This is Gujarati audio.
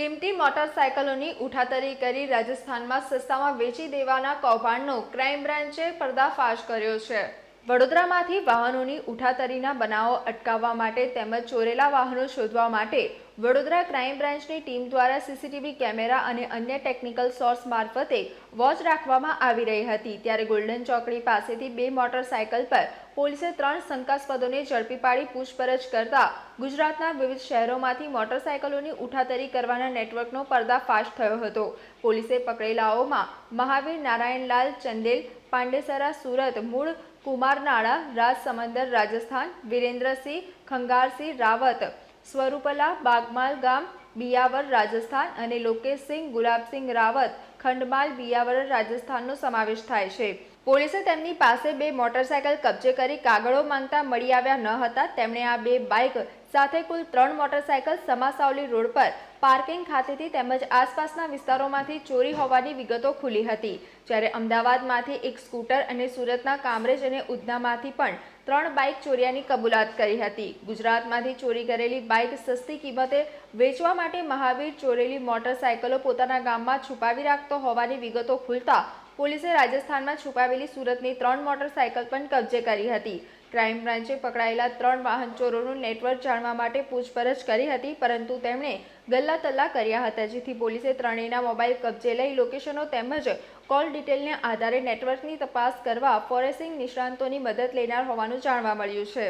કિંમતી મોટરસાયકલોની ઉઠાતરી કરી રાજસ્થાનમાં સસ્તામાં વેચી દેવાના કૌભાંડનો ક્રાઇમ બ્રાન્ચે પર્દાફાશ કર્યો છે। વડોદરામાંથી વાહનોની ઉઠાતરીના બનાવો અટકાવવા માટે તેમજ ચોરેલા વાહનો શોધવા માટે વડોદરા ક્રાઇમ બ્રાન્ચની ટીમ દ્વારા સીસીટીવી કેમેરા અને અન્ય ટેકનિકલ સોર્સ મારફતે વોચ રાખવામાં આવી રહી હતી। ત્યારે ગોલ્ડન ચોકડી પાસેથી 2 મોટરસાયકલ પર પોલીસે 3 શંકાસ્પદોને ઝડપી પાડી પૂછપરછ કરતા ગુજરાતના વિવિધ શહેરોમાંથી મોટરસાયકલોની ઉઠાતરી કરવાના નેટવર્કનો પર્દાફાશ થયો હતો। પોલીસે પકડેલાઓમાં મહાવીર નારાયણલાલ ચંદેલ, પાંડેસરા સુરત મૂળ કુમારનાળા, રાજસમંદર રાજસ્થાન, વીરેન્દ્રસિંહ ખંગારસિંહ રાવત સ્વરૂપલા બાગમાલ ગામ બિયાવર રાજસ્થાન અને લોકેશસિંહ ગુલાબસિંહ રાવત ખંડમાલ બિયાવર રાજસ્થાનનો સમાવેશ થાય છે। પોલીસે તેમની પાસે 2 મોટરસાયકલ કબજે કરી કાગળો માંગતા મળી આવ્યા ન હતા। તેમણે આ 2 બાઇક સાથે કુલ 3 મોટરસાયકલ સમાસાવલી રોડ પર પાર્કિંગ ખાતેથી તેમજ આસપાસના વિસ્તારોમાંથી ચોરી હોવાની વિગતો ખુલી હતી। જ્યારે અમદાવાદમાંથી 1 સ્કૂટર અને સુરતના કામરેજ અને ઉધનામાંથી પણ 3 બાઇક ચોર્યાની કબૂલાત કરી હતી। ગુજરાતમાંથી ચોરી કરેલી બાઇક સસ્તી કિંમતે વેચવા માટે મહાવીર ચોરેલી મોટરસાયકલો પોતાના ગામમાં છુપાવી રાખતો હોવાની વિગતો ખુલતા પોલીસે રાજસ્થાનમાં છુપાવેલી સુરતની 3 મોટરસાયકલ પણ કબજે કરી હતી। ક્રાઇમ બ્રાન્ચે પકડાયેલા 3 વાહન ચોરોનું નેટવર્ક જાણવા માટે પૂછપરછ કરી હતી, પરંતુ તેમણે ગલ્લાતલ્લા કર્યા હતા, જેથી પોલીસે ત્રણેયના મોબાઈલ કબજે લઈ લોકેશનો તેમજ કોલ ડિટેલને આધારે નેટવર્કની તપાસ કરવા ફોરેન્સિક નિષ્ણાતોની મદદ લેનાર હોવાનું જાણવા મળ્યું છે।